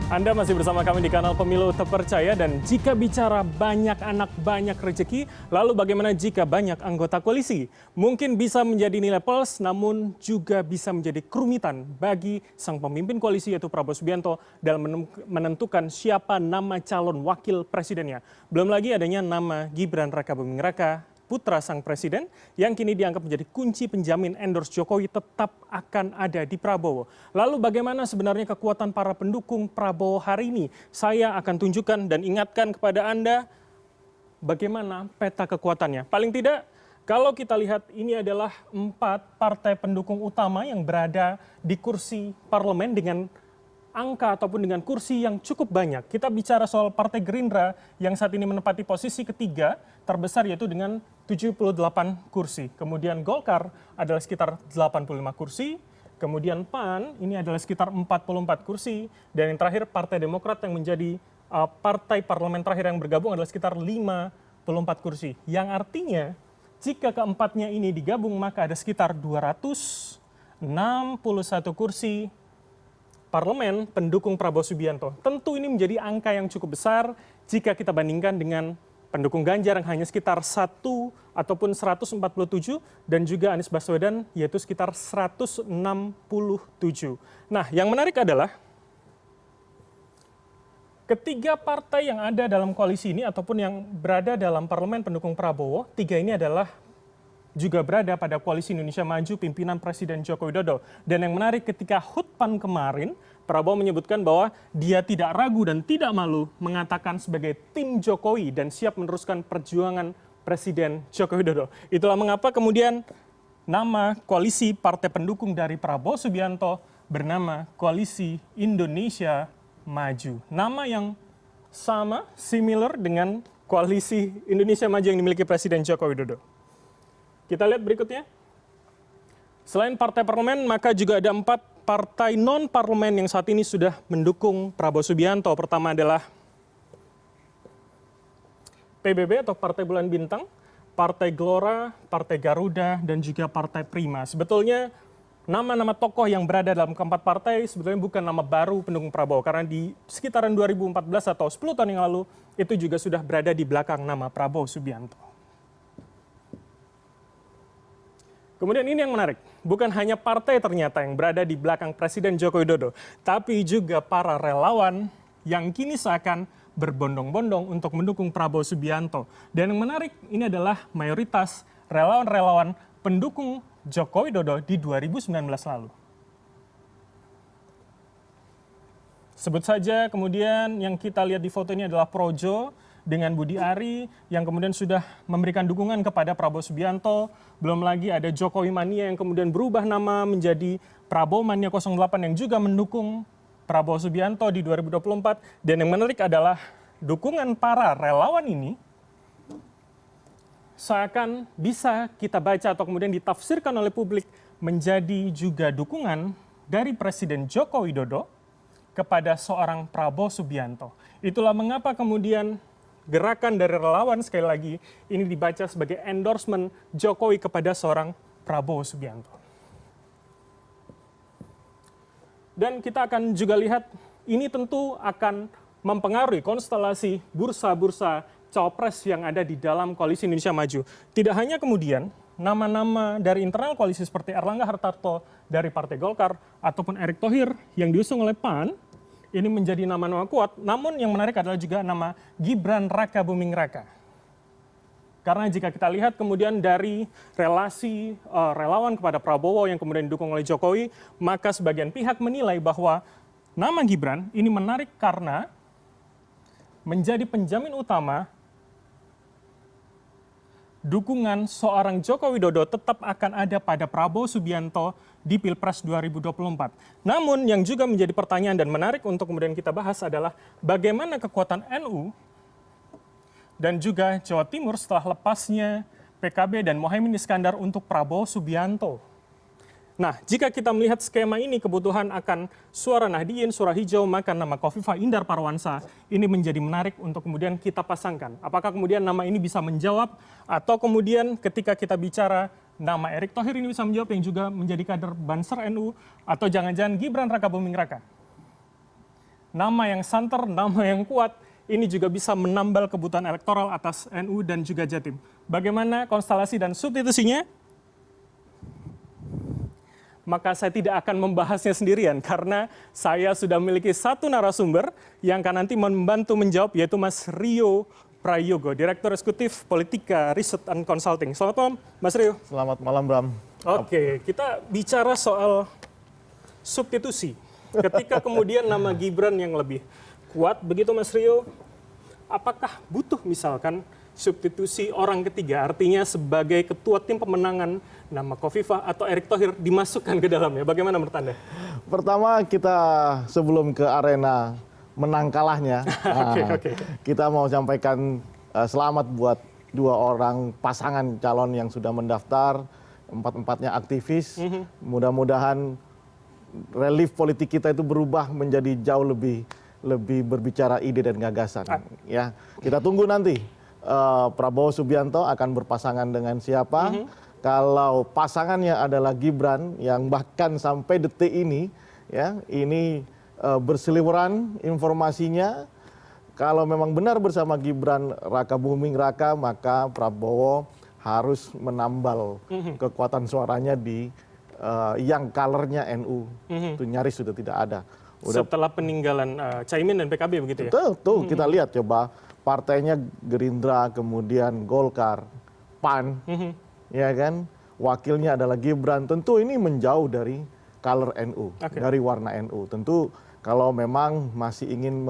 Anda masih bersama kami di kanal Pemilu Terpercaya, dan jika bicara banyak anak banyak rezeki, lalu bagaimana jika banyak anggota koalisi? Mungkin bisa menjadi nilai plus, namun juga bisa menjadi kerumitan bagi sang pemimpin koalisi yaitu Prabowo Subianto dalam menentukan siapa nama calon wakil presidennya. Belum lagi adanya nama Gibran Rakabuming Raka, putra sang presiden, yang kini dianggap menjadi kunci penjamin endorse Jokowi tetap akan ada di Prabowo. Lalu bagaimana sebenarnya kekuatan para pendukung Prabowo hari ini? Saya akan tunjukkan dan ingatkan kepada Anda bagaimana peta kekuatannya. Paling tidak, kalau kita lihat ini adalah 4 partai pendukung utama yang berada di kursi parlemen dengan angka ataupun dengan kursi yang cukup banyak. Kita bicara soal Partai Gerindra yang saat ini menempati posisi ketiga terbesar yaitu dengan 78 kursi. Kemudian Golkar adalah sekitar 85 kursi. Kemudian PAN ini adalah sekitar 44 kursi. Dan yang terakhir Partai Demokrat yang menjadi partai parlemen terakhir yang bergabung adalah sekitar 54 kursi. Yang artinya jika keempatnya ini digabung maka ada sekitar 261 kursi parlemen pendukung Prabowo Subianto. Tentu ini menjadi angka yang cukup besar jika kita bandingkan dengan pendukung Ganjar yang hanya sekitar 1 ataupun 147 dan juga Anies Baswedan yaitu sekitar 167. Nah, yang menarik adalah ketiga partai yang ada dalam koalisi ini ataupun yang berada dalam parlemen pendukung Prabowo, tiga ini adalah juga berada pada koalisi Indonesia Maju pimpinan Presiden Joko Widodo. Dan yang menarik ketika Hutpan kemarin, Prabowo menyebutkan bahwa dia tidak ragu dan tidak malu mengatakan sebagai tim Jokowi dan siap meneruskan perjuangan Presiden Joko Widodo. Itulah mengapa kemudian nama koalisi partai pendukung dari Prabowo Subianto bernama Koalisi Indonesia Maju. Nama yang sama, similar dengan Koalisi Indonesia Maju yang dimiliki Presiden Joko Widodo. Kita lihat berikutnya. Selain partai parlemen, maka juga ada 4 partai non-parlemen yang saat ini sudah mendukung Prabowo Subianto. Pertama adalah PBB atau Partai Bulan Bintang, Partai Gelora, Partai Garuda, dan juga Partai Prima. Sebetulnya nama-nama tokoh yang berada dalam keempat partai sebetulnya bukan nama baru pendukung Prabowo. Karena di sekitaran 2014 atau 10 tahun yang lalu, itu juga sudah berada di belakang nama Prabowo Subianto. Kemudian ini yang menarik, bukan hanya partai ternyata yang berada di belakang Presiden Joko Widodo, tapi juga para relawan yang kini seakan berbondong-bondong untuk mendukung Prabowo Subianto. Dan yang menarik ini adalah mayoritas relawan-relawan pendukung Joko Widodo di 2019 lalu. Sebut saja kemudian yang kita lihat di foto ini adalah Projo dengan Budi Ari yang kemudian sudah memberikan dukungan kepada Prabowo Subianto. Belum lagi ada Jokowi Mania yang kemudian berubah nama menjadi Prabowo Mania 08 yang juga mendukung Prabowo Subianto di 2024. Dan yang menarik adalah dukungan para relawan ini seakan bisa kita baca atau kemudian ditafsirkan oleh publik menjadi juga dukungan dari Presiden Joko Widodo kepada seorang Prabowo Subianto. Itulah mengapa kemudian gerakan dari relawan sekali lagi ini dibaca sebagai endorsement Jokowi kepada seorang Prabowo Subianto. Dan kita akan juga lihat ini tentu akan mempengaruhi konstelasi bursa-bursa cawapres yang ada di dalam Koalisi Indonesia Maju. Tidak hanya kemudian nama-nama dari internal koalisi seperti Erlangga Hartarto dari Partai Golkar ataupun Erick Thohir yang diusung oleh PAN, ini menjadi nama-nama kuat, namun yang menarik adalah juga nama Gibran Rakabuming Raka. Karena jika kita lihat kemudian dari relasi relawan kepada Prabowo yang kemudian didukung oleh Jokowi, maka sebagian pihak menilai bahwa nama Gibran ini menarik karena menjadi penjamin utama dukungan seorang Joko Widodo tetap akan ada pada Prabowo Subianto di Pilpres 2024. Namun yang juga menjadi pertanyaan dan menarik untuk kemudian kita bahas adalah bagaimana kekuatan NU dan juga Jawa Timur setelah lepasnya PKB dan Mohaimin Iskandar untuk Prabowo Subianto. Nah, jika kita melihat skema ini kebutuhan akan suara Nahdien, suara hijau, maka nama Khofifah Indar Parawansa ini menjadi menarik untuk kemudian kita pasangkan. Apakah kemudian nama ini bisa menjawab atau kemudian ketika kita bicara nama Erick Thohir ini bisa menjawab yang juga menjadi kader Banser NU atau jangan-jangan Gibran Rakabuming Raka. nama yang santer, nama yang kuat, ini juga bisa menambal kebutuhan elektoral atas NU dan juga Jatim. Bagaimana konstelasi dan substitusinya? Maka saya tidak akan membahasnya sendirian karena saya sudah memiliki satu narasumber yang akan nanti membantu menjawab, yaitu Mas Rio Prayogo, Direktur Eksekutif Politika Research and Consulting. Selamat malam, Mas Rio. Selamat malam, Bram. Oke, kita bicara soal substitusi. Ketika kemudian nama Gibran yang lebih kuat, begitu Mas Rio, apakah butuh misalkan substitusi orang ketiga, artinya sebagai ketua tim pemenangan nama Khofifah atau Erick Thohir dimasukkan ke dalamnya? Bagaimana menurut Anda? Pertama kita sebelum ke arena menang kalahnya, kita mau sampaikan selamat buat dua orang pasangan calon yang sudah mendaftar, empat-empatnya aktivis. Mudah-mudahan relief politik kita itu berubah menjadi jauh lebih berbicara ide dan gagasan. Ya, kita tunggu nanti Prabowo Subianto akan berpasangan dengan siapa. Kalau pasangannya adalah Gibran yang bahkan sampai detik ini, ya ini berseliweran informasinya. Kalau memang benar bersama Gibran Raka Buming Raka, maka Prabowo harus menambal kekuatan suaranya di yang colornya NU. Itu nyaris sudah tidak ada. Setelah peninggalan Caimin dan PKB begitu ya? Tuh kita lihat coba partainya Gerindra, kemudian Golkar, PAN, ya kan? Wakilnya adalah Gibran. Tentu ini menjauh dari color NU, dari warna NU. Tentu kalau memang masih ingin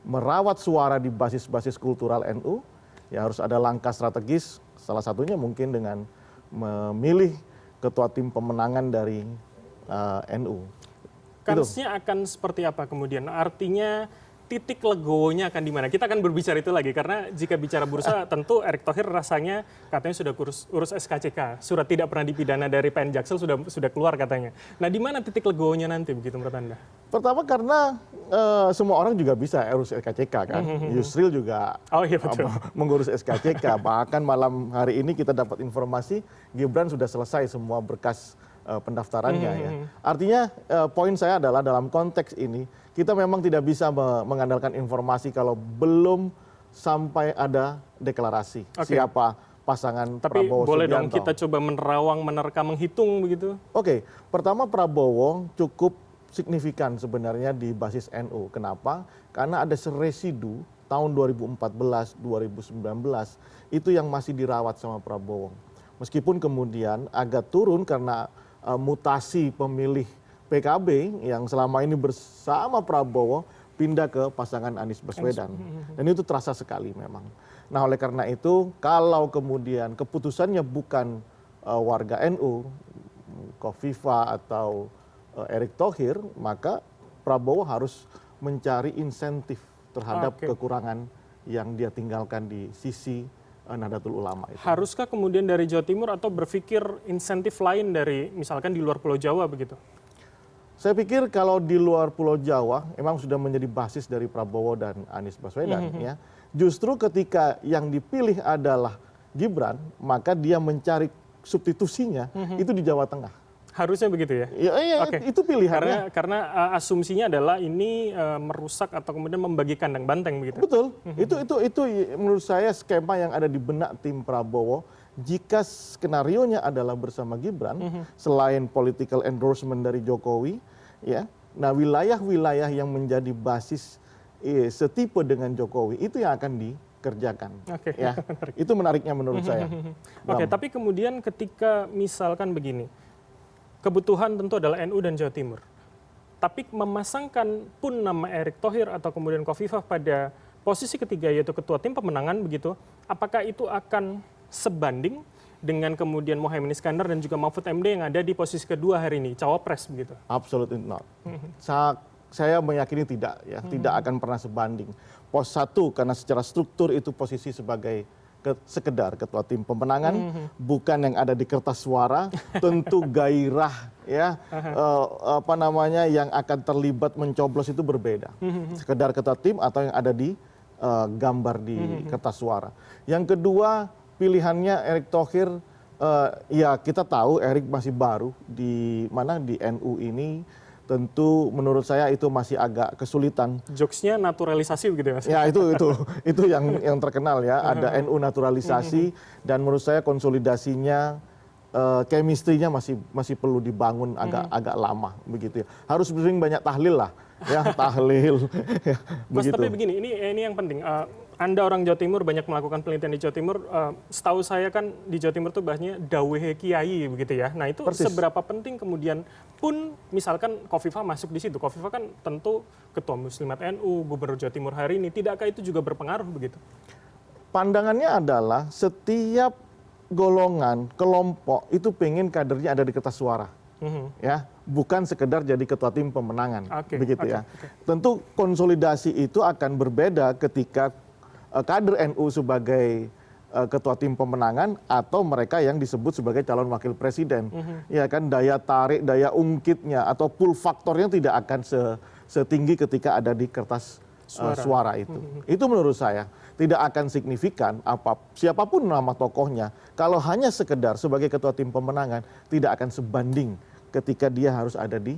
merawat suara di basis-basis kultural NU, ya harus ada langkah strategis. Salah satunya mungkin dengan memilih ketua tim pemenangan dari NU. Kansnya akan seperti apa kemudian? Artinya titik legowonya akan di mana? Kita akan berbicara itu lagi karena jika bicara bursa tentu Erick Thohir rasanya katanya sudah urus SKCK, surat tidak pernah dipidana dari PN Jaksel sudah keluar katanya. Nah, di mana titik legowonya nanti begitu menurut Anda? Pertama karena semua orang juga bisa urus SKCK kan. Yusril juga mengurus SKCK. Bahkan malam hari ini kita dapat informasi Gibran sudah selesai semua berkas pendaftarannya ya. Artinya poin saya adalah dalam konteks ini kita memang tidak bisa mengandalkan informasi kalau belum sampai ada deklarasi siapa pasangan Prabowo Subianto. Tapi boleh dong kita coba menerawang, menerka, menghitung begitu? Pertama Prabowo cukup signifikan sebenarnya di basis NU. Kenapa? Karena ada residu tahun 2014, 2019 itu yang masih dirawat sama Prabowo. Meskipun kemudian agak turun karena mutasi pemilih PKB yang selama ini bersama Prabowo pindah ke pasangan Anies Baswedan. Dan itu terasa sekali memang. Nah oleh karena itu kalau kemudian keputusannya bukan warga NU, Khofifah atau Erick Thohir, maka Prabowo harus mencari insentif terhadap kekurangan yang dia tinggalkan di sisi Nahdlatul Ulama itu. Haruskah kemudian dari Jawa Timur atau berpikir insentif lain dari misalkan di luar Pulau Jawa begitu? Saya pikir kalau di luar Pulau Jawa memang sudah menjadi basis dari Prabowo dan Anies Baswedan ya. Justru ketika yang dipilih adalah Gibran, maka dia mencari substitusinya itu di Jawa Tengah. Harusnya begitu ya? Iya, itu pilihannya. Karena asumsinya adalah ini merusak atau kemudian membagi kandang banteng begitu. Betul. Itu menurut saya skema yang ada di benak tim Prabowo. Jika skenarionya adalah bersama Gibran, selain political endorsement dari Jokowi, ya, nah wilayah-wilayah yang menjadi basis setipe dengan Jokowi itu yang akan dikerjakan. Ya, itu menariknya menurut saya. Tapi kemudian ketika misalkan begini, kebutuhan tentu adalah NU dan Jawa Timur. Tapi memasangkan pun nama Erick Thohir atau kemudian Khofifah pada posisi ketiga yaitu ketua tim pemenangan begitu, apakah itu akan sebanding dengan kemudian Mohaimin Iskandar dan juga Mahfud MD yang ada di posisi kedua hari ini, cawapres begitu? Absolutely not. Saya meyakini tidak ya, tidak akan pernah sebanding. Pos 1 karena secara struktur itu posisi sebagai sekedar ketua tim pemenangan, bukan yang ada di kertas suara. Tentu gairah ya yang akan terlibat mencoblos itu berbeda. Sekedar ketua tim atau yang ada di gambar di kertas suara. Yang kedua pilihannya Erick Thohir, ya kita tahu Erick masih baru di NU ini, tentu menurut saya itu masih agak kesulitan. Jokesnya naturalisasi begitu ya Mas? Ya itu yang terkenal ya, ada NU naturalisasi dan menurut saya konsolidasinya chemistry-nya masih perlu dibangun agak lama begitu ya. Harus sering banyak tahlil lah ya, tahlil ya, Mas, begitu. tapi begini, ini yang penting. Anda orang Jawa Timur banyak melakukan penelitian di Jawa Timur. Setahu saya kan di Jawa Timur tuh bahasanya dawuhe kiai begitu ya. Nah itu Persis. seberapa penting kemudian pun misalkan Khofifah masuk di situ. Khofifah kan tentu Ketua Muslimat NU, Gubernur Jawa Timur hari ini. Tidakkah itu juga berpengaruh begitu? Pandangannya adalah setiap golongan, kelompok itu pengen kadernya ada di kertas suara. Ya, bukan sekedar jadi ketua tim pemenangan, begitu ya. Tentu konsolidasi itu akan berbeda ketika kader NU sebagai ketua tim pemenangan atau mereka yang disebut sebagai calon wakil presiden. Ya kan, daya tarik, daya ungkitnya atau pull faktornya tidak akan setinggi ketika ada di kertas suara itu. Itu menurut saya tidak akan signifikan siapapun nama tokohnya, kalau hanya sekedar sebagai ketua tim pemenangan tidak akan sebanding ketika dia harus ada di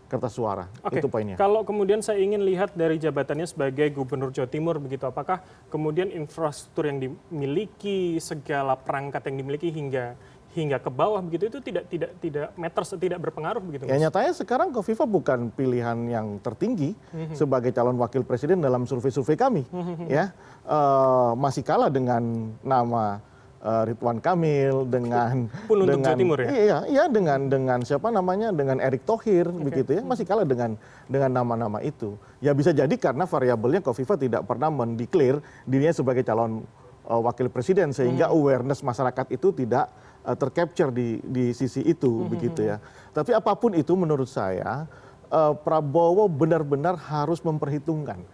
kertas suara. Itu poinnya. Kalau kemudian saya ingin lihat dari jabatannya sebagai Gubernur Jawa Timur begitu, apakah kemudian infrastruktur yang dimiliki, segala perangkat yang dimiliki hingga ke bawah begitu itu tidak berpengaruh begitu? Ya nyatanya sekarang Khofifah bukan pilihan yang tertinggi sebagai calon wakil presiden dalam survei-survei kami. Ya masih kalah dengan nama Ridwan Kamil, dengan Jawa Timur ya? Iya dengan siapa namanya, dengan Erick Thohir begitu ya, masih kalah dengan nama-nama itu. Ya bisa jadi karena variabelnya Khofifah tidak pernah mendeklar dirinya sebagai calon wakil presiden sehingga awareness masyarakat itu tidak tercapture di sisi itu begitu ya. Tapi apapun itu menurut saya Prabowo benar-benar harus memperhitungkan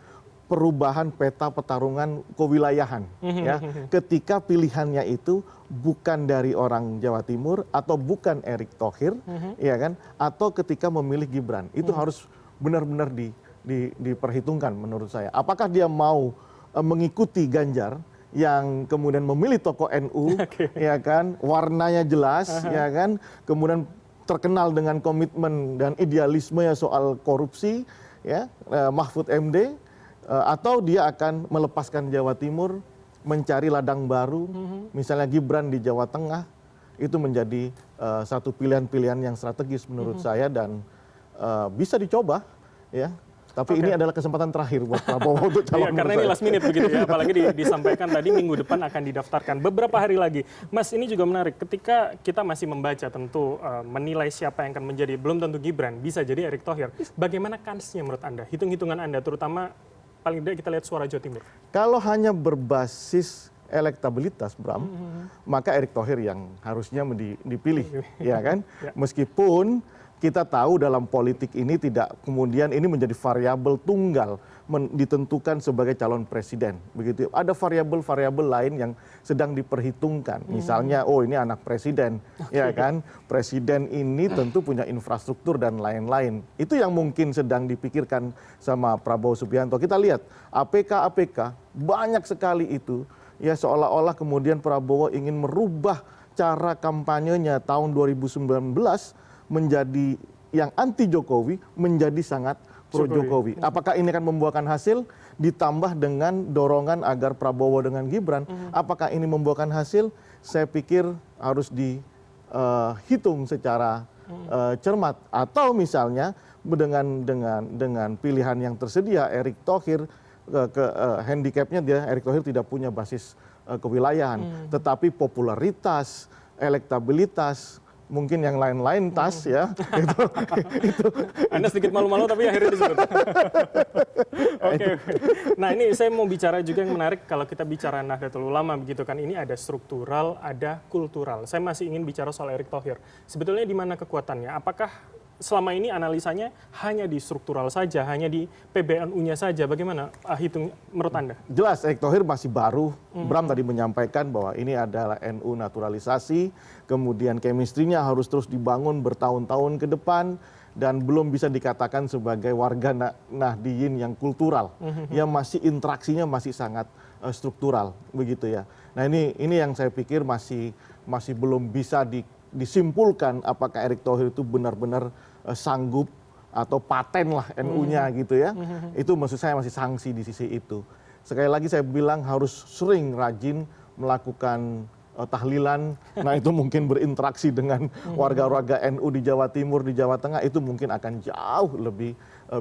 perubahan peta pertarungan kewilayahan ya, ketika pilihannya itu bukan dari orang Jawa Timur atau bukan Erick Thohir ya kan, atau ketika memilih Gibran itu harus benar-benar diperhitungkan menurut saya. Apakah dia mau mengikuti Ganjar yang kemudian memilih tokoh NU ya kan, warnanya jelas ya kan, kemudian terkenal dengan komitmen dan idealisme ya soal korupsi ya, Mahfud MD, atau dia akan melepaskan Jawa Timur, mencari ladang baru, misalnya Gibran di Jawa Tengah, itu menjadi satu pilihan-pilihan yang strategis menurut saya dan bisa dicoba ya. Tapi ini adalah kesempatan terakhir buat Prabowo untuk calon. Karena ini last minute begitu ya, apalagi disampaikan tadi minggu depan akan didaftarkan. Beberapa hari lagi. Mas, ini juga menarik. Ketika kita masih membaca tentu menilai siapa yang akan menjadi, belum tentu Gibran, bisa jadi Erick Thohir. Bagaimana kansnya menurut Anda? Hitung-hitungan Anda, terutama paling tidak kita lihat suara Jawa Timur. Kalau hanya berbasis elektabilitas, Bram, maka Erick Thohir yang harusnya dipilih, ya kan? Meskipun kita tahu dalam politik ini tidak kemudian ini menjadi variabel tunggal ditentukan sebagai calon presiden, begitu. Ada variabel-variabel lain yang sedang diperhitungkan. Misalnya, oh ini anak presiden, ya kan? Presiden ini tentu punya infrastruktur dan lain-lain. Itu yang mungkin sedang dipikirkan sama Prabowo Subianto. Kita lihat APK banyak sekali itu. Ya seolah-olah kemudian Prabowo ingin merubah cara kampanyenya tahun 2019 menjadi yang anti Jokowi menjadi sangat pro Jokowi. Apakah ini akan membuahkan hasil ditambah dengan dorongan agar Prabowo dengan Gibran? Apakah ini membuahkan hasil? Saya pikir harus dihitung secara cermat. Atau misalnya dengan pilihan yang tersedia Erick Thohir, handicapnya dia Erick Thohir tidak punya basis kewilayahan, tetapi popularitas, elektabilitas, mungkin yang lain-lain tas ya. itu. Anda sedikit malu-malu tapi akhirnya disebut. Oke. Nah ini saya mau bicara juga yang menarik kalau kita bicara Nahdlatul Ulama begitu kan. Ini ada struktural, ada kultural. Saya masih ingin bicara soal Erick Thohir. Sebetulnya di mana kekuatannya? Apakah selama ini analisanya hanya di struktural saja, hanya di PBNU-nya saja? Bagaimana hitung menurut Anda? Jelas Erick Thohir masih baru. Bram tadi menyampaikan bahwa ini adalah NU naturalisasi, kemudian chemistry-nya harus terus dibangun bertahun-tahun ke depan dan belum bisa dikatakan sebagai warga Nahdiyin yang kultural. Yang masih interaksinya masih sangat struktural begitu ya. Nah, ini yang saya pikir masih belum bisa disimpulkan apakah Erick Thohir itu benar-benar sanggup atau paten lah NU-nya gitu ya. Itu maksud saya masih sanksi di sisi itu. Sekali lagi saya bilang harus sering rajin melakukan tahlilan. Nah itu mungkin berinteraksi dengan warga-warga NU di Jawa Timur, di Jawa Tengah, itu mungkin akan jauh lebih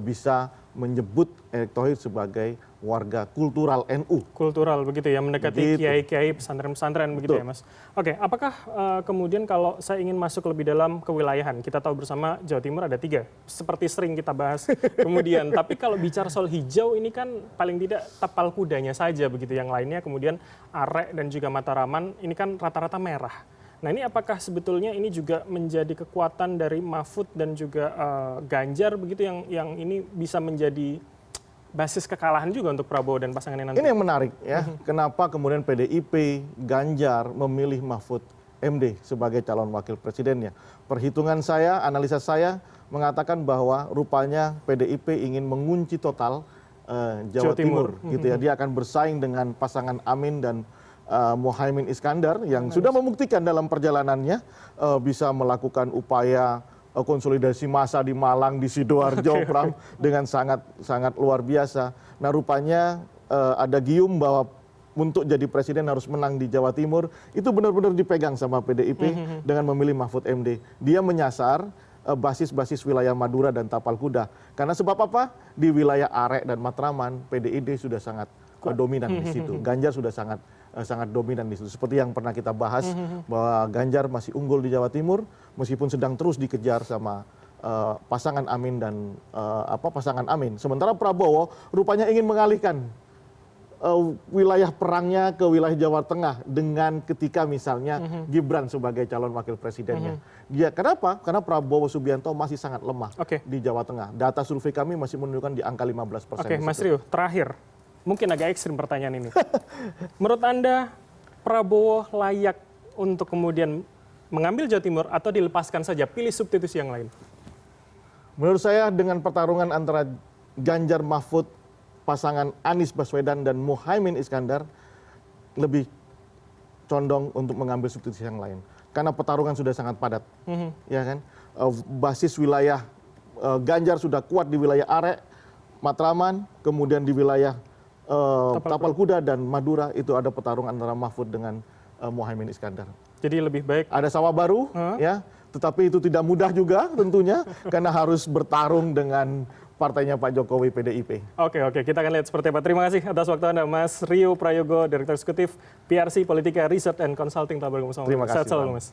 bisa menyebut Erick Thohir sebagai warga kultural NU. Kultural begitu ya, mendekati Begitu. kiai-kiai pesantren-pesantren begitu ya Mas. Oke, apakah kemudian kalau saya ingin masuk lebih dalam kewilayahan, kita tahu bersama Jawa Timur ada 3, seperti sering kita bahas kemudian. Tapi kalau bicara soal hijau ini kan paling tidak tapal kudanya saja begitu, yang lainnya kemudian Arek dan juga Mataraman ini kan rata-rata merah. Nah ini apakah sebetulnya ini juga menjadi kekuatan dari Mahfud dan juga Ganjar begitu yang ini bisa menjadi basis kekalahan juga untuk Prabowo dan pasangannya nanti? Ini yang menarik ya, kenapa kemudian PDIP, Ganjar memilih Mahfud MD sebagai calon wakil presidennya. Perhitungan saya, analisa saya mengatakan bahwa rupanya PDIP ingin mengunci total Jawa Timur gitu ya. Dia akan bersaing dengan pasangan Amin dan Muhaimin Iskandar yang sudah membuktikan dalam perjalanannya bisa melakukan upaya konsolidasi massa di Malang, di Sidoarjo, Pram, dengan sangat luar biasa. Nah rupanya ada gium bahwa untuk jadi presiden harus menang di Jawa Timur, itu benar-benar dipegang sama PDIP dengan memilih Mahfud MD. Dia menyasar basis-basis wilayah Madura dan Tapal Kuda. Karena sebab apa? Di wilayah Arek dan Matraman, PDID sudah sangat dominan di situ. Ganjar sudah sangat dominan di situ. Seperti yang pernah kita bahas bahwa Ganjar masih unggul di Jawa Timur meskipun sedang terus dikejar sama pasangan Amin dan pasangan Amin. Sementara Prabowo rupanya ingin mengalihkan wilayah perangnya ke wilayah Jawa Tengah dengan ketika misalnya Gibran sebagai calon wakil presidennya. Dia kenapa? Karena Prabowo Subianto masih sangat lemah di Jawa Tengah. Data survei kami masih menunjukkan di angka 15%. Oke, Mas Rio, terakhir. Mungkin agak ekstrim pertanyaan ini. Menurut Anda, Prabowo layak untuk kemudian mengambil Jawa Timur atau dilepaskan saja, pilih substitusi yang lain? Menurut saya dengan pertarungan antara Ganjar Mahfud, pasangan Anies Baswedan dan Muhaimin Iskandar, lebih condong untuk mengambil substitusi yang lain. Karena pertarungan sudah sangat padat. Ya kan? Basis wilayah Ganjar sudah kuat di wilayah Arek, Matraman, kemudian di wilayah Tapal Kuda dan Madura itu ada pertarungan antara Mahfud dengan Muhaimin Iskandar. Jadi lebih baik ada sawah baru, ya, tetapi itu tidak mudah juga tentunya karena harus bertarung dengan partainya Pak Jokowi PDIP. Oke, kita akan lihat seperti apa. Terima kasih atas waktu Anda, Mas Rio Prayogo, Direktur Eksekutif PRC Politika Research and Consulting telah bergabung sama kami. Terima kasih. Sehat selalu, Mas.